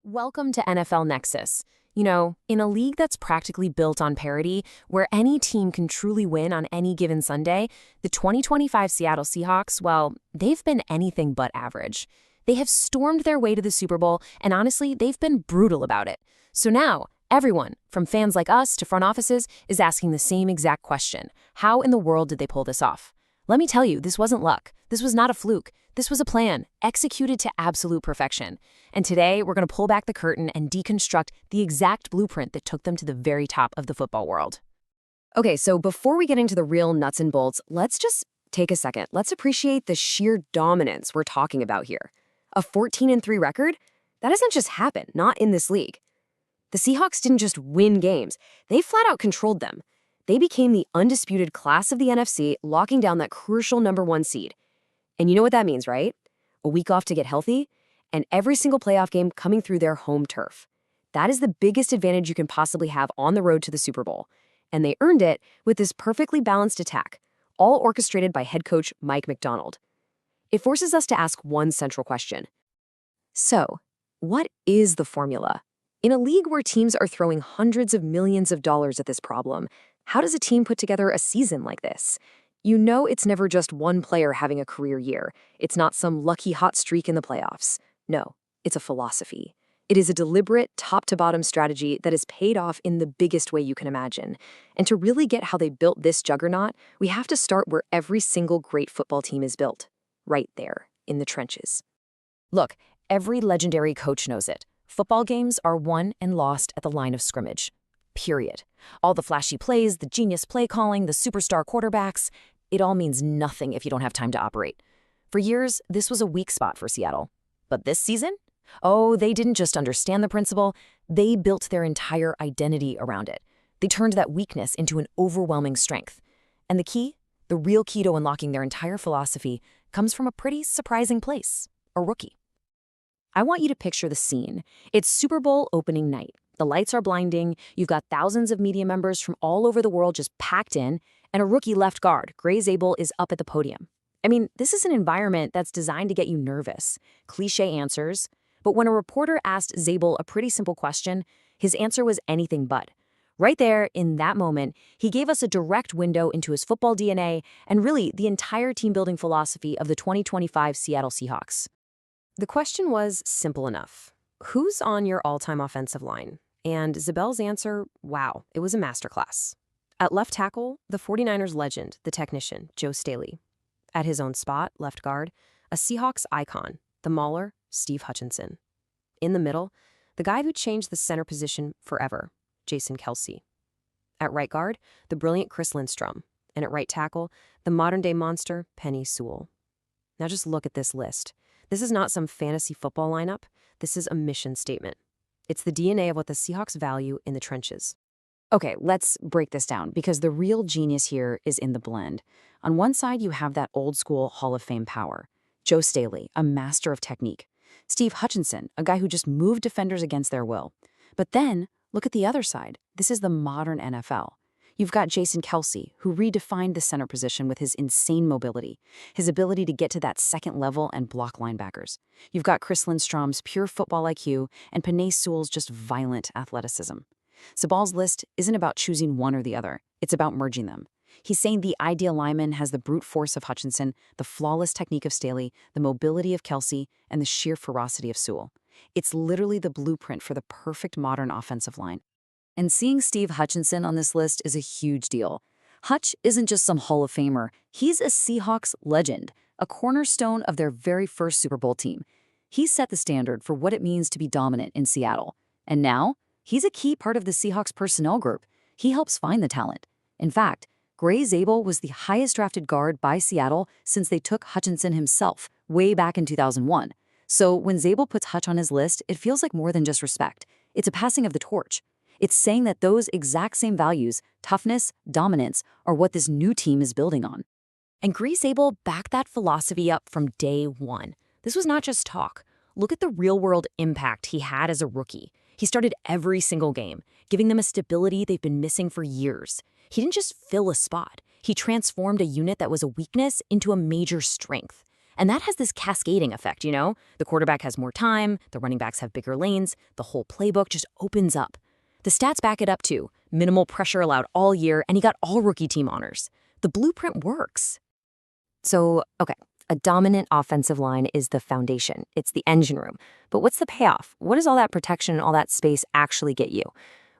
Welcome to NFL Nexus. You know, in a league that's practically built on parity, where any team can truly win on any given Sunday, the 2025 Seattle Seahawks, well, they've been anything but average. They have stormed their way to the Super Bowl, and honestly, they've been brutal about it. So now, everyone, from fans like us to front offices, is asking the same exact question. How in the world did they pull this off? Let me tell you, this wasn't luck. This was not a fluke. This was a plan, executed to absolute perfection. And today, we're going to pull back the curtain and deconstruct the exact blueprint that took them to the very top of the football world. Okay, so before we get into the real nuts and bolts, let's just take a second. Let's appreciate the sheer dominance we're talking about here. A 14-3 record? That doesn't just happen, not in this league. The Seahawks didn't just win games. They flat out controlled them. They became the undisputed class of the NFC, locking down that crucial #1 seed. And you know what that means, right? A week off to get healthy, and every single playoff game coming through their home turf. That is the biggest advantage you can possibly have on the road to the Super Bowl. And they earned it with this perfectly balanced attack, all orchestrated by head coach Mike Macdonald. It forces us to ask one central question. So, what is the formula? In a league where teams are throwing hundreds of millions of dollars at this problem, how does a team put together a season like this? You know it's never just one player having a career year. It's not some lucky hot streak in the playoffs. No, it's a philosophy. It is a deliberate, top-to-bottom strategy that has paid off in the biggest way you can imagine. And to really get how they built this juggernaut, we have to start where every single great football team is built. Right there, in the trenches. Look, every legendary coach knows it. Football games are won and lost at the line of scrimmage. Period. All the flashy plays, the genius play calling, the superstar quarterbacks, it all means nothing if you don't have time to operate. For years, this was a weak spot for Seattle. But this season? Oh, they didn't just understand the principle, they built their entire identity around it. They turned that weakness into an overwhelming strength. And the key, the real key to unlocking their entire philosophy, comes from a pretty surprising place, a rookie. I want you to picture the scene. It's Super Bowl opening night. The lights are blinding, you've got thousands of media members from all over the world just packed in, and a rookie left guard, Gray Zabel, is up at the podium. I mean, this is an environment that's designed to get you nervous. Cliché answers. But when a reporter asked Zabel a pretty simple question, his answer was anything but. Right there, in that moment, he gave us a direct window into his football DNA and really the entire team-building philosophy of the 2025 Seattle Seahawks. The question was simple enough. Who's on your all-time offensive line? And Zabel's answer, wow, it was a masterclass. At left tackle, the 49ers legend, the technician, Joe Staley. At his own spot, left guard, a Seahawks icon, the mauler, Steve Hutchinson. In the middle, the guy who changed the center position forever, Jason Kelce. At right guard, the brilliant Chris Lindstrom. And at right tackle, the modern-day monster, Penei Sewell. Now just look at this list. This is not some fantasy football lineup. This is a mission statement. It's the DNA of what the Seahawks value in the trenches. Okay, let's break this down, because the real genius here is in the blend. On one side, you have that old-school Hall of Fame power. Joe Staley, a master of technique. Steve Hutchinson, a guy who just moved defenders against their will. But then, look at the other side. This is the modern NFL. You've got Jason Kelce, who redefined the center position with his insane mobility, his ability to get to that second level and block linebackers. You've got Chris Lindstrom's pure football IQ and Penei Sewell's just violent athleticism. Zabal's list isn't about choosing one or the other. It's about merging them. He's saying the ideal lineman has the brute force of Hutchinson, the flawless technique of Staley, the mobility of Kelce, and the sheer ferocity of Sewell. It's literally the blueprint for the perfect modern offensive line. And seeing Steve Hutchinson on this list is a huge deal. Hutch isn't just some Hall of Famer. He's a Seahawks legend, a cornerstone of their very first Super Bowl team. He set the standard for what it means to be dominant in Seattle. And now, he's a key part of the Seahawks personnel group. He helps find the talent. In fact, Gray Zabel was the highest drafted guard by Seattle since they took Hutchinson himself, way back in 2001. So when Zabel puts Hutch on his list, it feels like more than just respect. It's a passing of the torch. It's saying that those exact same values, toughness, dominance, are what this new team is building on. And Gray Zabel backed that philosophy up from day one. This was not just talk. Look at the real-world impact he had as a rookie. He started every single game, giving them a stability they've been missing for years. He didn't just fill a spot. He transformed a unit that was a weakness into a major strength. And that has this cascading effect, you know? The quarterback has more time, the running backs have bigger lanes, the whole playbook just opens up. The stats back it up too. Minimal pressure allowed all year, and he got all rookie team honors. The blueprint works. So, okay, a dominant offensive line is the foundation. It's the engine room. But what's the payoff? What does all that protection and all that space actually get you?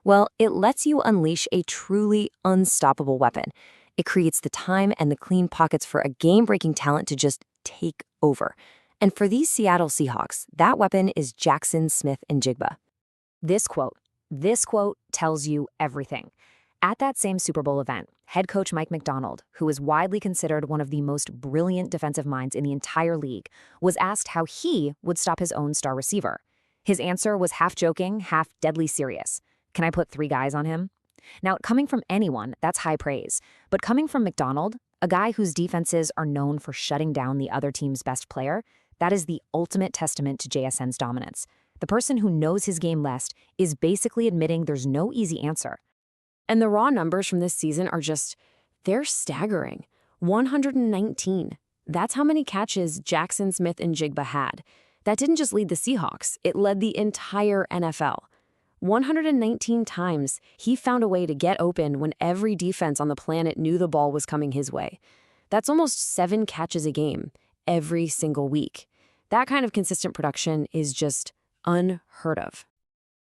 Well, it lets you unleash a truly unstoppable weapon. It creates the time and the clean pockets for a game-breaking talent to just take over. And for these Seattle Seahawks, that weapon is Jaxon Smith-Njigba. This quote tells you everything. At that same Super Bowl event, head coach Mike Macdonald, who is widely considered one of the most brilliant defensive minds in the entire league, was asked how he would stop his own star receiver. His answer was half joking, half deadly serious. Can I put 3 guys on him? Now, coming from anyone, that's high praise. But coming from Macdonald, a guy whose defenses are known for shutting down the other team's best player, that is the ultimate testament to JSN's dominance. The person who knows his game best is basically admitting there's no easy answer. And the raw numbers from this season are they're staggering. 119. That's how many catches Jaxon Smith-Njigba had. That didn't just lead the Seahawks, it led the entire NFL. 119 times, he found a way to get open when every defense on the planet knew the ball was coming his way. That's almost 7 catches a game, every single week. That kind of consistent production is just unheard of.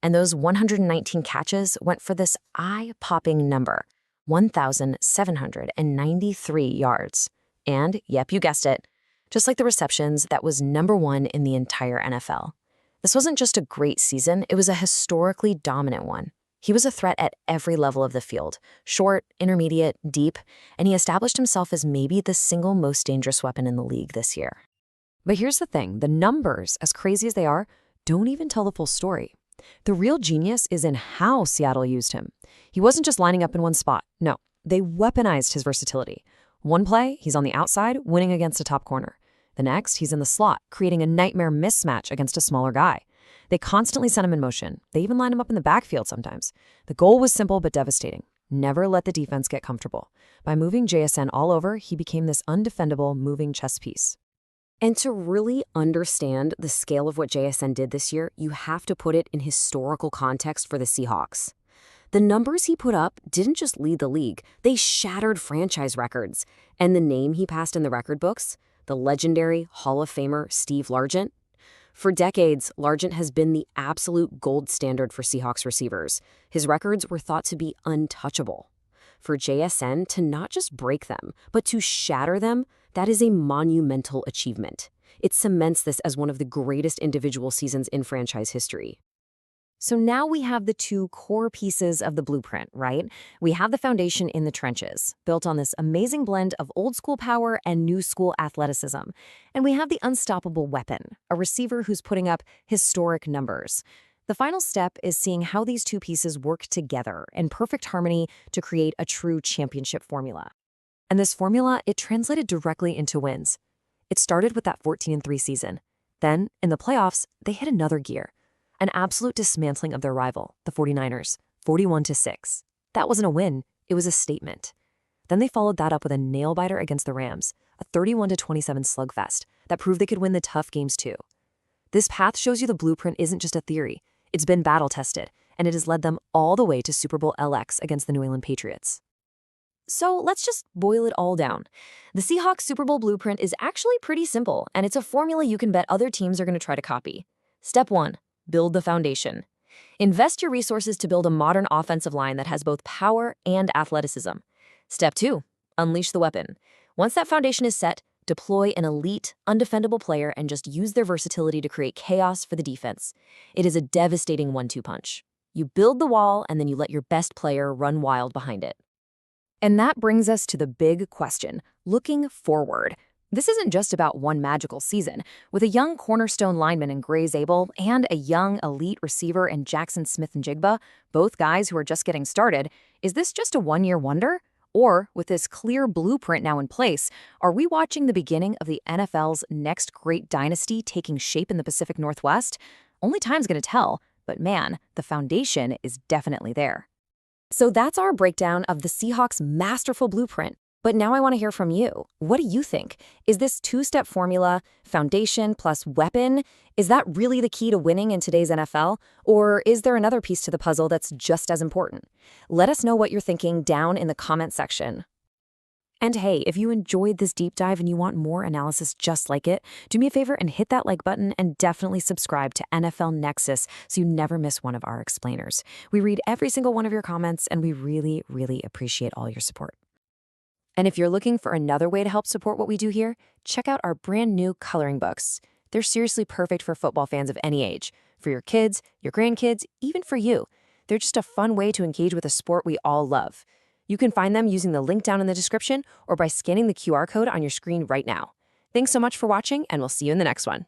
And those 119 catches went for this eye-popping number, 1,793 yards. And, yep, you guessed it, just like the receptions, that was #1 in the entire NFL. This wasn't just a great season, it was a historically dominant one. He was a threat at every level of the field, short, intermediate, deep, and he established himself as maybe the single most dangerous weapon in the league this year. But here's the thing, the numbers, as crazy as they are, don't even tell the full story. The real genius is in how Seattle used him. He wasn't just lining up in one spot. No, they weaponized his versatility. One play, he's on the outside, winning against a top corner. The next, he's in the slot, creating a nightmare mismatch against a smaller guy. They constantly sent him in motion. They even lined him up in the backfield sometimes. The goal was simple but devastating. Never let the defense get comfortable. By moving JSN all over, he became this undefendable moving chess piece. And to really understand the scale of what JSN did this year, you have to put it in historical context for the Seahawks. The numbers he put up didn't just lead the league, they shattered franchise records. And the name he passed in the record books? The legendary Hall of Famer Steve Largent. For decades, Largent has been the absolute gold standard for Seahawks receivers. His records were thought to be untouchable. For JSN to not just break them, but to shatter them, that is a monumental achievement. It cements this as one of the greatest individual seasons in franchise history. So now we have the 2 core pieces of the blueprint, right? We have the foundation in the trenches, built on this amazing blend of old school power and new school athleticism. And we have the unstoppable weapon, a receiver who's putting up historic numbers. The final step is seeing how these 2 pieces work together in perfect harmony to create a true championship formula. And this formula, it translated directly into wins. It started with that 14-3 season. Then, in the playoffs, they hit another gear. An absolute dismantling of their rival, the 49ers, 41-6. That wasn't a win, it was a statement. Then they followed that up with a nail-biter against the Rams, a 31-27 slugfest that proved they could win the tough games too. This path shows you the blueprint isn't just a theory. It's been battle-tested, and it has led them all the way to Super Bowl LX against the New England Patriots. So let's just boil it all down. The Seahawks Super Bowl blueprint is actually pretty simple, and it's a formula you can bet other teams are going to try to copy. Step 1. Build the foundation. Invest your resources to build a modern offensive line that has both power and athleticism. Step 2. Unleash the weapon. Once that foundation is set, deploy an elite, undefendable player and just use their versatility to create chaos for the defense. It is a devastating 1-2 punch. You build the wall, and then you let your best player run wild behind it. And that brings us to the big question, looking forward. This isn't just about one magical season. With a young cornerstone lineman in Gray Zabel and a young elite receiver in Jaxon Smith-Njigba, both guys who are just getting started, is this just a one-year wonder? Or, with this clear blueprint now in place, are we watching the beginning of the NFL's next great dynasty taking shape in the Pacific Northwest? Only time's going to tell, but man, the foundation is definitely there. So that's our breakdown of the Seahawks' masterful blueprint. But now I want to hear from you. What do you think? Is this two-step formula, foundation plus weapon, is that really the key to winning in today's NFL? Or is there another piece to the puzzle that's just as important? Let us know what you're thinking down in the comment section. And hey, if you enjoyed this deep dive and you want more analysis just like it, do me a favor and hit that like button and definitely subscribe to NFL Nexus so you never miss one of our explainers. We read every single one of your comments and we really, really appreciate all your support. And if you're looking for another way to help support what we do here, check out our brand new coloring books. They're seriously perfect for football fans of any age, for your kids, your grandkids, even for you. They're just a fun way to engage with a sport we all love. You can find them using the link down in the description or by scanning the QR code on your screen right now. Thanks so much for watching, and we'll see you in the next one.